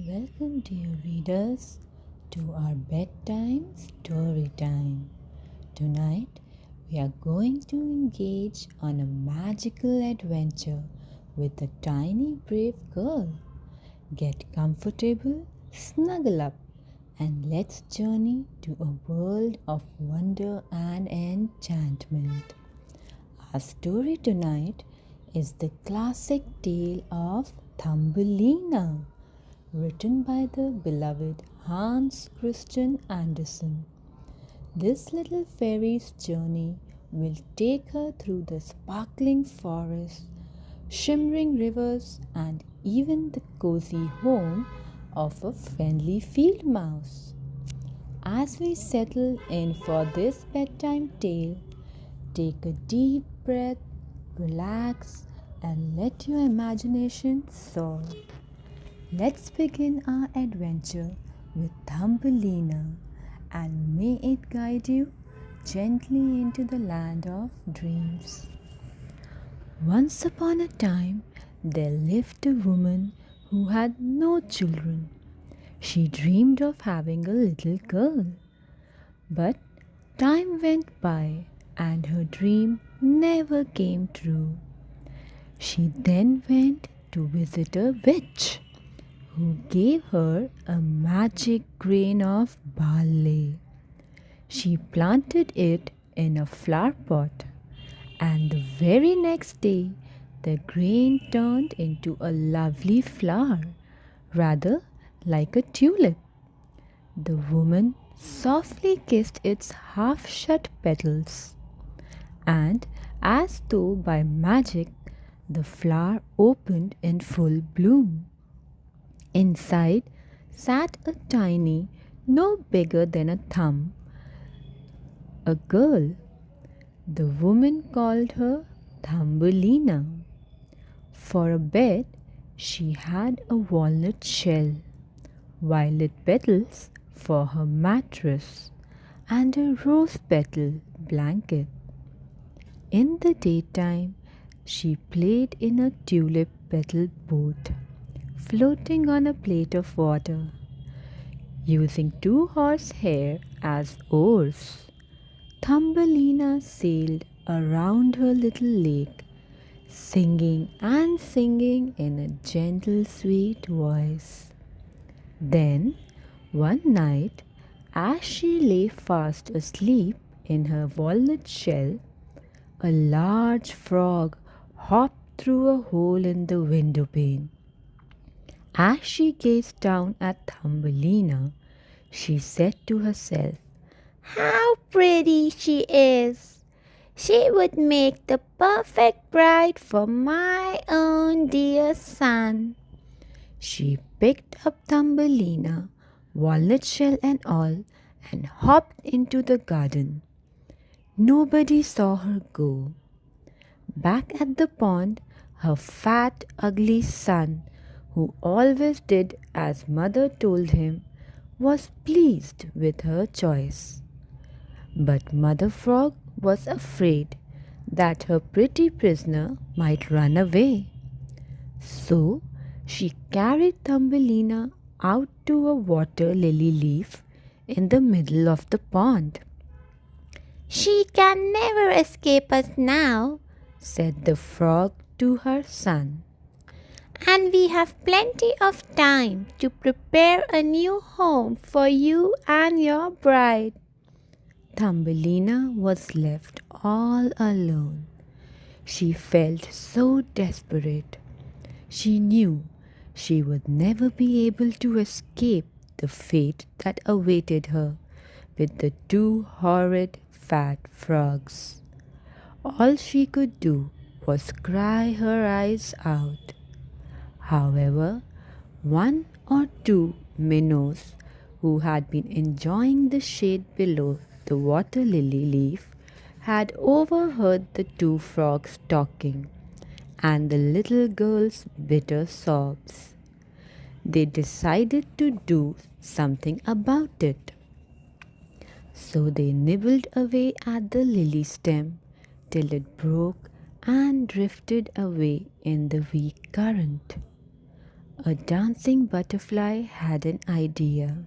Welcome, dear readers, to our bedtime story time. Tonight, we are going to engage on a magical adventure with a tiny brave girl. Get comfortable, snuggle up, and let's journey to a world of wonder and enchantment. Our story tonight is the classic tale of Thumbelina, written by the beloved Hans Christian Andersen. This little fairy's journey will take her through the sparkling forests, shimmering rivers, and even the cozy home of a friendly field mouse. As we settle in for this bedtime tale, take a deep breath, relax, and let your imagination soar. Let's begin our adventure with Thumbelina, and may it guide you gently into the land of dreams. Once upon a time, there lived a woman who had no children. She dreamed of having a little girl. But time went by and her dream never came true. She then went to visit a witch who gave her a magic grain of barley. She planted it in a flower pot, and the very next day the grain turned into a lovely flower, rather like a tulip. The woman softly kissed its half shut petals, and as though by magic, the flower opened in full bloom. Inside sat a tiny, no bigger than a thumb, a girl. The woman called her Thumbelina. For a bed, she had a walnut shell, violet petals for her mattress, and a rose petal blanket. In the daytime, she played in a tulip petal boat, floating on a plate of water, using two horsehair as oars. Thumbelina sailed around her little lake, singing and singing in a gentle, sweet voice. Then, one night, as she lay fast asleep in her walnut shell, a large frog hopped through a hole in the window pane. As she gazed down at Thumbelina, she said to herself, "How pretty she is! She would make the perfect bride for my own dear son." She picked up Thumbelina, walnut shell and all, and hopped into the garden. Nobody saw her go. Back at the pond, her fat, ugly son, who always did as mother told him, was pleased with her choice. But Mother Frog was afraid that her pretty prisoner might run away. So she carried Thumbelina out to a water lily leaf in the middle of the pond. "She can never escape us now," said the frog to her son, "and we have plenty of time to prepare a new home for you and your bride." Thumbelina was left all alone. She felt so desperate. She knew she would never be able to escape the fate that awaited her with the two horrid fat frogs. All she could do was cry her eyes out. However, one or two minnows who had been enjoying the shade below the water lily leaf had overheard the two frogs talking and the little girl's bitter sobs. They decided to do something about it. So they nibbled away at the lily stem till it broke and drifted away in the weak current. A dancing butterfly had an idea.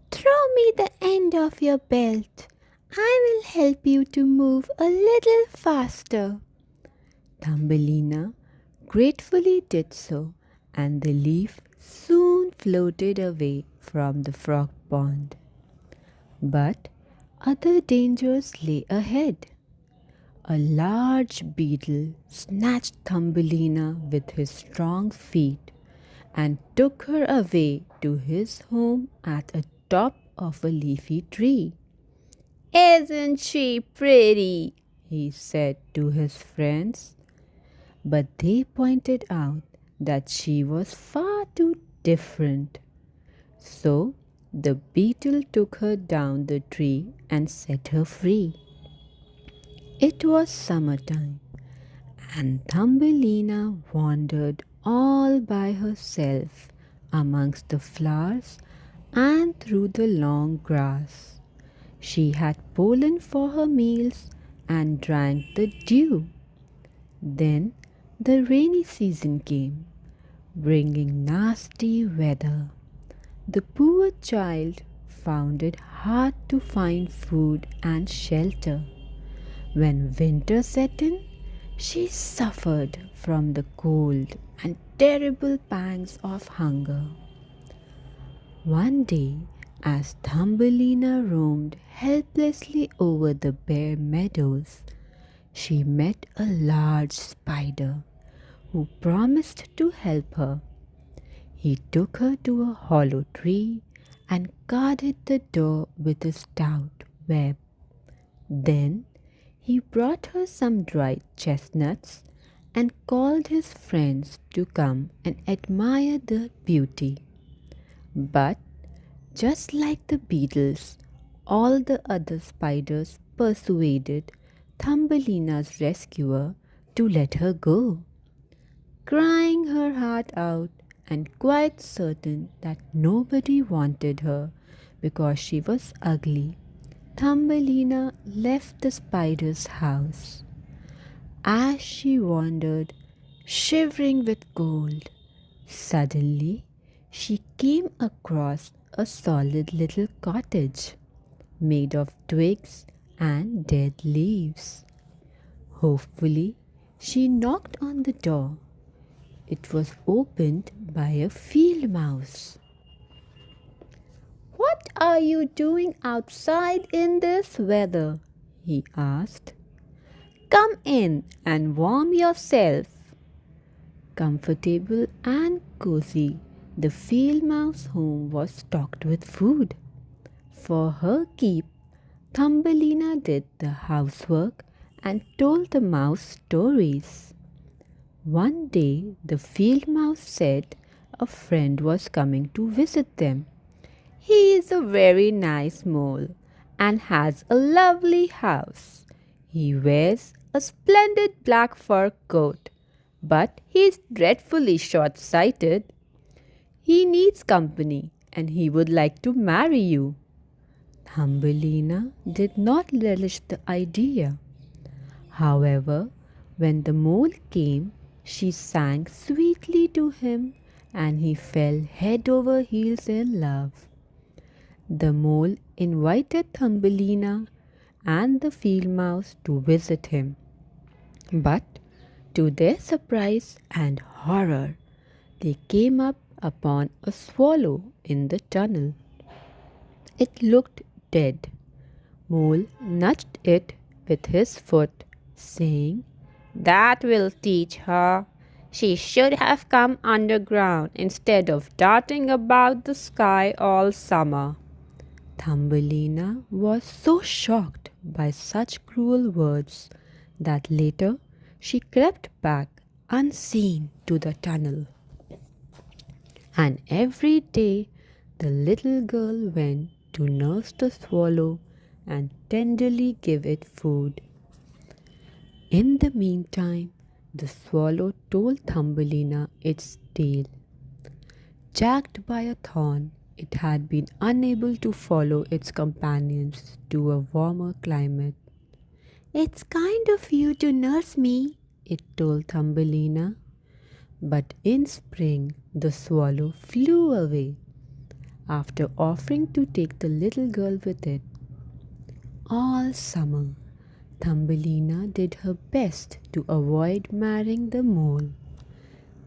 Throw me the end of your belt. I will help you to move a little faster. Thumbelina gratefully did so, and the leaf soon floated away from the frog pond. But other dangers lay ahead. A large beetle snatched Thumbelina with his strong feet and took her away to his home at the top of a leafy tree. Isn't she pretty? He said to his friends. But they pointed out that she was far too different. So the beetle took her down the tree and set her free. It was summertime, and Thumbelina wandered all by herself amongst the flowers and through the long grass. She had pollen for her meals and drank the dew. Then the rainy season came, bringing nasty weather. The poor child found it hard to find food and shelter. When winter set in, she suffered from the cold and terrible pangs of hunger. One day, as Thumbelina roamed helplessly over the bare meadows, she met a large spider who promised to help her. He took her to a hollow tree and guarded the door with a stout web. Then he brought her some dried chestnuts and called his friends to come and admire the beauty. But just like the beetles, all the other spiders persuaded Thumbelina's rescuer to let her go. Crying her heart out and quite certain that nobody wanted her because she was ugly, Thumbelina left the spider's house. As she wandered, shivering with cold, suddenly she came across a solid little cottage made of twigs and dead leaves. Hopefully, she knocked on the door. It was opened by a field mouse. What are you doing outside in this weather? He asked. Come in and warm yourself. Comfortable and cozy, the field mouse home was stocked with food. For her keep, Thumbelina did the housework and told the mouse stories. One day, the field mouse said a friend was coming to visit them. He is a very nice mole and has a lovely house. He wears a splendid black fur coat, but he is dreadfully short-sighted. He needs company and he would like to marry you. Thumbelina did not relish the idea. However, when the mole came, she sang sweetly to him and he fell head over heels in love. The mole invited Thumbelina and the field mouse to visit him. But to their surprise and horror, they came up upon a swallow in the tunnel. It looked dead. Mole nudged it with his foot, saying, That will teach her. She should have come underground instead of darting about the sky all summer. Thumbelina was so shocked by such cruel words that later she crept back unseen to the tunnel. And every day the little girl went to nurse the swallow and tenderly give it food. In the meantime, the swallow told Thumbelina its tale. Jagged by a thorn, it had been unable to follow its companions to a warmer climate. It's kind of you to nurse me, it told Thumbelina. But in spring, the swallow flew away after offering to take the little girl with it. All summer, Thumbelina did her best to avoid marrying the mole.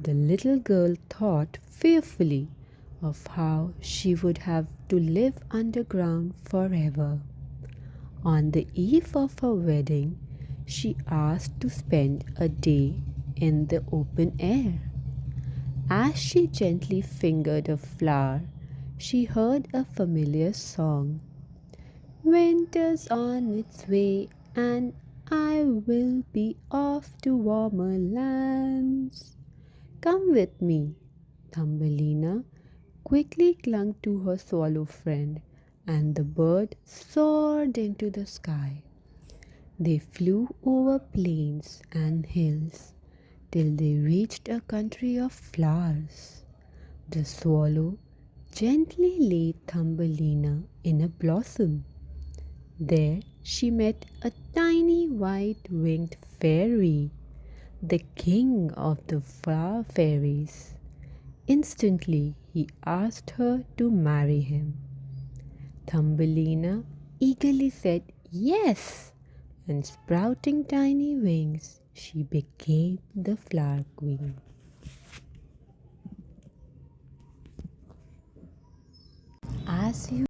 The little girl thought fearfully of how she would have to live underground forever. On the eve of her wedding, she asked to spend a day in the open air. As she gently fingered a flower, she heard a familiar song. Winter's on its way, and I will be off to warmer lands. Come with me. Thumbelina quickly clung to her swallow friend, and the bird soared into the sky. They flew over plains and hills till they reached a country of flowers. The swallow gently laid Thumbelina in a blossom. There she met a tiny white-winged fairy, the king of the flower fairies. Instantly he asked her to marry him. Thumbelina eagerly said yes, and sprouting tiny wings, she became the flower queen. As you